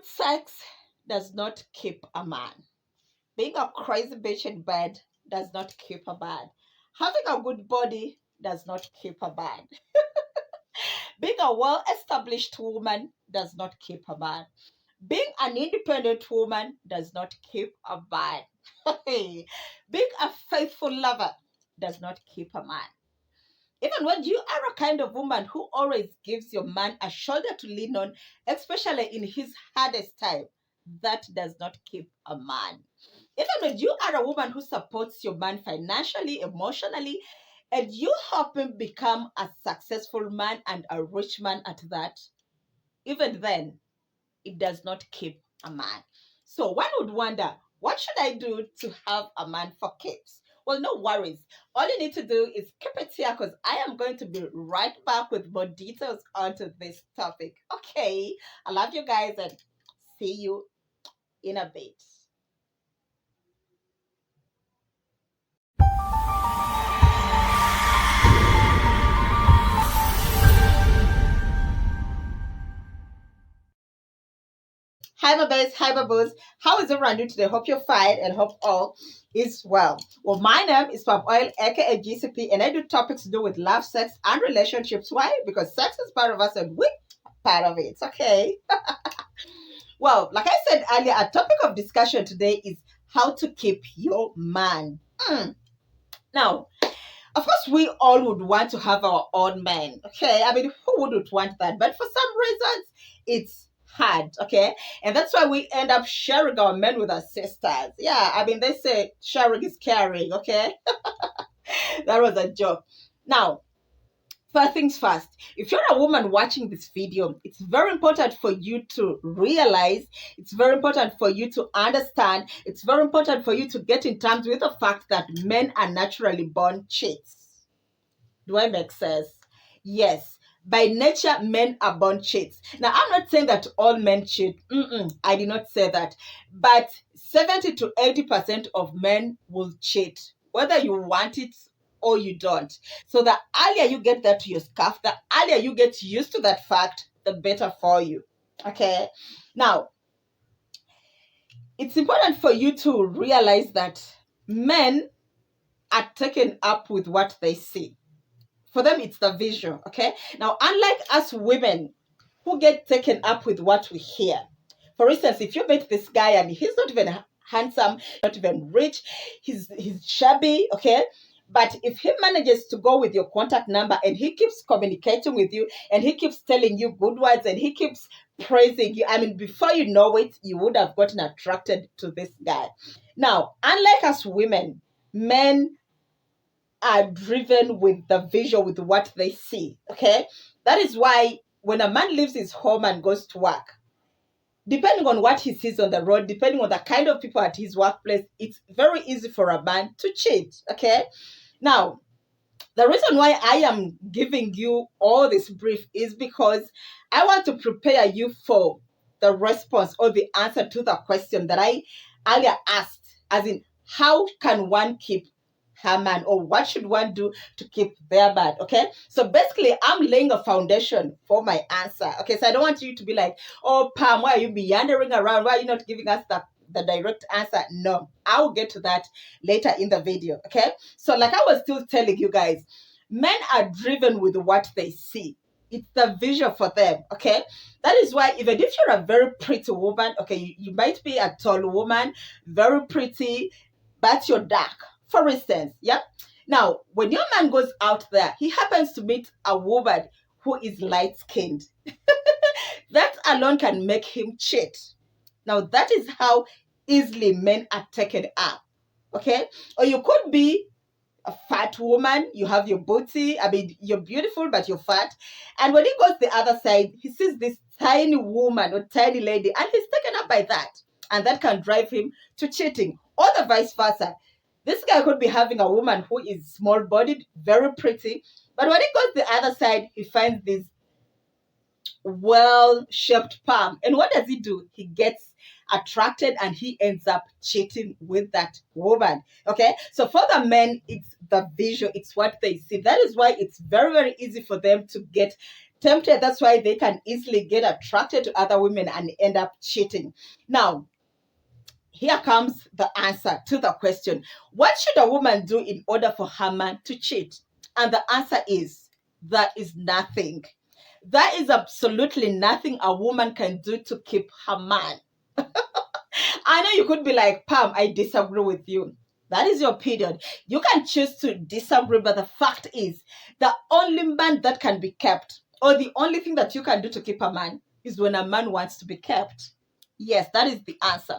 sex does not keep a man. Being a crazy bitch in bed does not keep a man. Having a good body does not keep a man. Being a well established woman does not keep a man. Being an independent woman does not keep a man. Being a faithful lover does not keep a man. Even when you are a kind of woman who always gives your man a shoulder to lean on, especially in his hardest time, that does not keep a man. Even when you are a woman who supports your man financially, emotionally, and you help him become a successful man and a rich man at that, even then, it does not keep a man. So one would wonder, what should I do to have a man for keeps? Well, no worries. All you need to do is keep it here because I am going to be right back with more details onto this topic. Okay, I love you guys and see you in a bit. Hi, my babes. Hi, my boos. How is everyone doing today? Hope you're fine and hope all is well. Well, my name is Pop Oil, aka GCP, and I do topics to do with love, sex, and relationships. Why? Because sex is part of us and we part of it. Okay. Well, like I said earlier, our topic of discussion today is how to keep your man. Now, of course, we all would want to have our own man. Okay. I mean, who wouldn't want that? But for some reasons, it's hard. Okay. And that's why we end up sharing our men with our sisters. Yeah. I mean, they say sharing is caring. Okay. That was a joke. Now, first things first, if you're a woman watching this video, it's very important for you to realize, it's very important for you to understand, it's very important for you to get in terms with the fact that men are naturally born cheats. Do I make sense? Yes. By nature, men are born cheats. Now, I'm not saying that all men cheat. I did not say that. But 70 to 80% of men will cheat, whether you want it or you don't. So the earlier you get that to your scarf, the earlier you get used to that fact, the better for you. Okay. Now, it's important for you to realize that men are taken up with what they see. For them, it's the visual. Okay. Now, unlike us women who get taken up with what we hear. For instance, if you meet this guy and he's not even handsome, not even rich, he's shabby, okay? But if he manages to go with your contact number and he keeps communicating with you and he keeps telling you good words and he keeps praising you, I mean, before you know it, you would have gotten attracted to this guy. Now, unlike us women, men are driven with the visual, with what they see, okay? That is why when a man leaves his home and goes to work, depending on what he sees on the road, depending on the kind of people at his workplace, it's very easy for a man to cheat, okay? Now, the reason why I am giving you all this brief is because I want to prepare you for the response or the answer to the question that I earlier asked, as in, how can one keep her man, or what should one do to keep their man? Okay, so basically I'm laying a foundation for my answer. Okay, so I don't want you to be like, oh Pam, why are you meandering around, why are you not giving us the direct answer? No, I'll get to that later in the video. Okay, so like I was still telling you guys, men are driven with what they see. It's the visual for them. Okay, that is why even if you're a very pretty woman, okay, you might be a tall woman, very pretty, but you're dark, for instance. Yep. Now, when your man goes out there, he happens to meet a woman who is light skinned. That alone can make him cheat. Now, that is how easily men are taken up. Okay. Or you could be a fat woman, you have your booty, I mean, you're beautiful, but you're fat. And when he goes the other side, he sees this tiny woman or tiny lady, and he's taken up by that. And that can drive him to cheating, or the vice versa. This guy could be having a woman who is small bodied, very pretty, but when he goes the other side, he finds this well shaped palm. And what does he do? He gets attracted and he ends up cheating with that woman. Okay, so for the men, it's the visual, it's what they see. That is why it's very, very easy for them to get tempted. That's why they can easily get attracted to other women and end up cheating. Now, here comes the answer to the question: what should a woman do in order for her man to cheat? And the answer is: that is nothing. That is absolutely nothing a woman can do to keep her man. I know you could be like, Pam, I disagree with you. That is your opinion. You can choose to disagree, but the fact is, the only man that can be kept, or the only thing that you can do to keep a man, is when a man wants to be kept. Yes, that is the answer.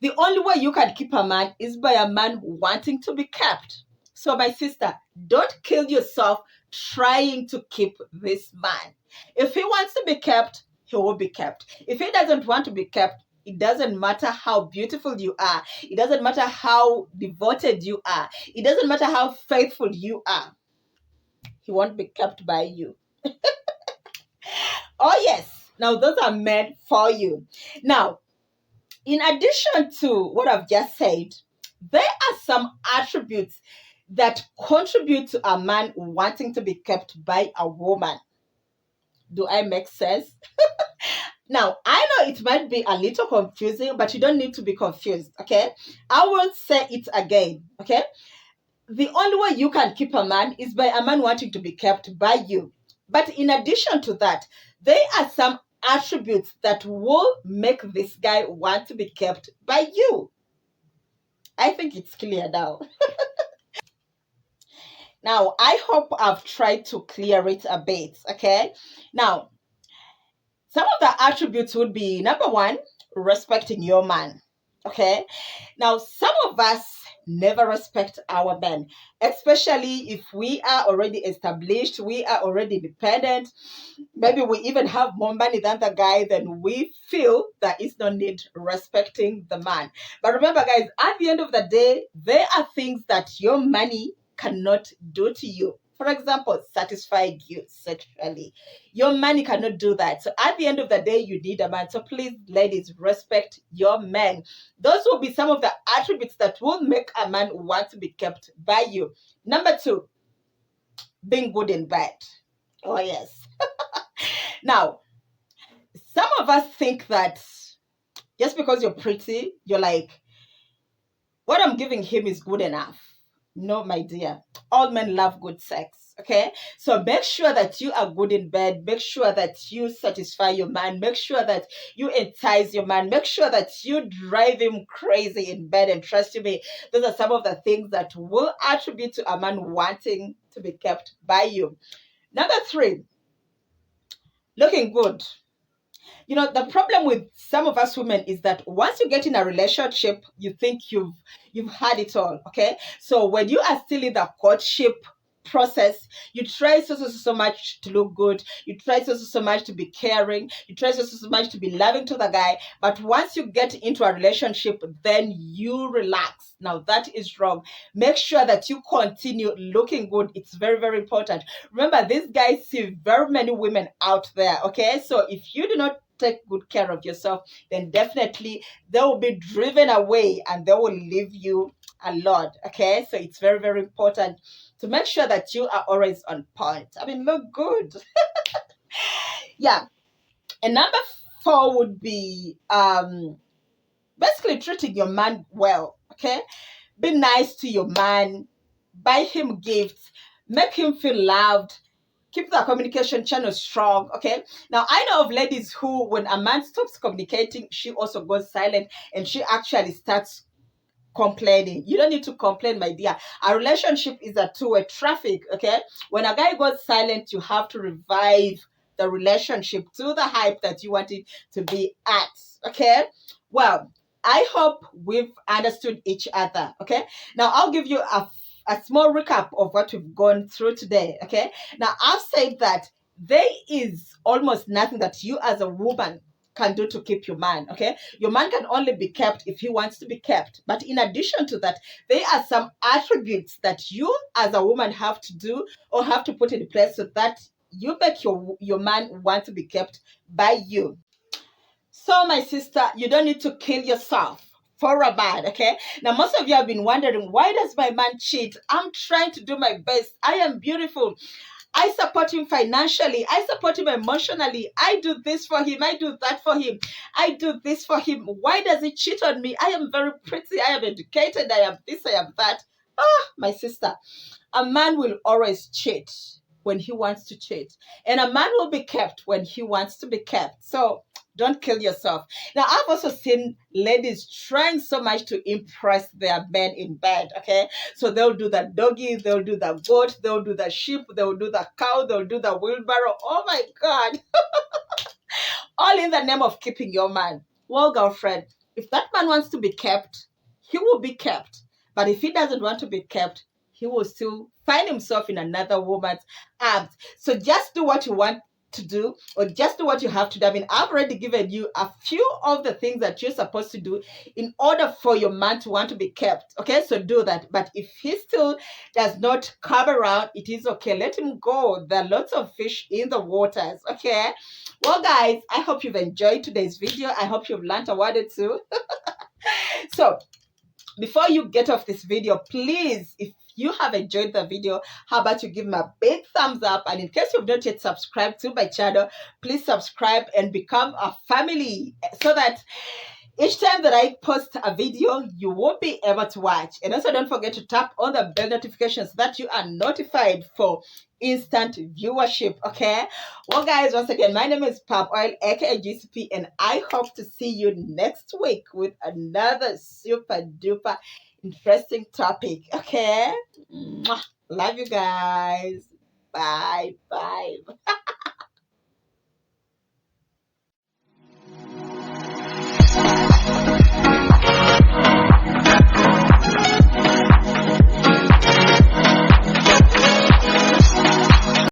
The only way you can keep a man is by a man wanting to be kept. So, my sister, don't kill yourself trying to keep this man. If he wants to be kept, he will be kept. If he doesn't want to be kept, it doesn't matter how beautiful you are. It doesn't matter how devoted you are. It doesn't matter how faithful you are. He won't be kept by you. Oh, yes. Now, those are men for you. Now, in addition to what I've just said, there are some attributes that contribute to a man wanting to be kept by a woman. Do I make sense? Now, I know it might be a little confusing, but you don't need to be confused, okay? I won't say it again, okay? The only way you can keep a man is by a man wanting to be kept by you. But in addition to that, there are some attributes that will make this guy want to be kept by you. I think it's clear now. Now, I hope I've tried to clear it a bit, okay? Now, some of the attributes would be, number one, respecting your man, okay? Now, some of us never respect our men, especially if we are already established, we are already independent. Maybe we even have more money than the guy, then we feel that it's no need respecting the man. But remember, guys, at the end of the day, there are things that your money cannot do to you. For example, satisfy you sexually. Your money cannot do that. So at the end of the day, you need a man. So please, ladies, respect your men. Those will be some of the attributes that will make a man want to be kept by you. Number two, being good in bed. Oh, yes. Now, some of us think that just because you're pretty, you're like, what I'm giving him is good enough. No, my dear. All men love good sex, okay? So make sure that you are good in bed. Make sure that you satisfy your man. Make sure that you entice your man. Make sure that you drive him crazy in bed. And trust me, those are some of the things that will attribute to a man wanting to be kept by you. Number three, looking good. You know, the problem with some of us women is that once you get in a relationship, you think you've had it all, okay? So when you are still in the courtship process, you try so much to look good. You try so much to be caring. You try so much to be loving to the guy. But once you get into a relationship, then you relax. Now that is wrong. Make sure that you continue looking good. It's very, very important. Remember, these guys see very many women out there, okay? So if you do not take good care of yourself, then definitely they will be driven away and they will leave you alone, okay? So it's very, very important to make sure that you are always on point. I mean, look good. Yeah. And number four would be basically treating your man well, okay? Be nice to your man, buy him gifts, make him feel loved, keep the communication channel strong, okay? Now, I know of ladies who, when a man stops communicating, she also goes silent and she actually starts complaining. You don't need to complain, my dear. A relationship is a two-way traffic, okay? When a guy goes silent, you have to revive the relationship to the hype that you want it to be at, okay? Well, I hope we've understood each other, okay? Now, I'll give you a small recap of what we've gone through today, okay? Now, I've said that there is almost nothing that you as a woman can do to keep your man, okay? Your man can only be kept if he wants to be kept. But in addition to that, there are some attributes that you as a woman have to do or have to put in place so that you make your man want to be kept by you. So, my sister, you don't need to kill yourself for a man, okay? Now, most of you have been wondering, why does my man cheat? I'm trying to do my best. I am beautiful. I support him financially. I support him emotionally. I do this for him. I do that for him. I do this for him. Why does he cheat on me? I am very pretty. I am educated. I am this. I am that. Ah, my sister. A man will always cheat when he wants to cheat, and a man will be kept when he wants to be kept. So don't kill yourself. Now, I've also seen ladies trying so much to impress their men in bed. Okay, so they'll do the doggy, they'll do the goat, they'll do the sheep, they'll do the cow, they'll do the wheelbarrow. Oh my God, all in the name of keeping your man. Well, girlfriend, if that man wants to be kept, he will be kept. But if he doesn't want to be kept, he will still find himself in another woman's arms. So just do what you want to do, or just do what you have to do. I mean, I've already given you a few of the things that you're supposed to do in order for your man to want to be kept. Okay, so do that. But if he still does not come around, it is okay. Let him go. There are lots of fish in the waters. Okay. Well, guys, I hope you've enjoyed today's video. I hope you've learned a word or two. So, before you get off this video, please, if you have enjoyed the video, how about you give me a big thumbs up? And in case you've not yet subscribed to my channel, please subscribe and become a family so that each time that I post a video, you will be able to watch. And also don't forget to tap on the bell notifications so that you are notified for instant viewership. Okay. Well, guys, once again, my name is Pop Oil, aka GCP, and I hope to see you next week with another super duper interesting topic. Okay. Mwah. Love you guys. Bye. Bye.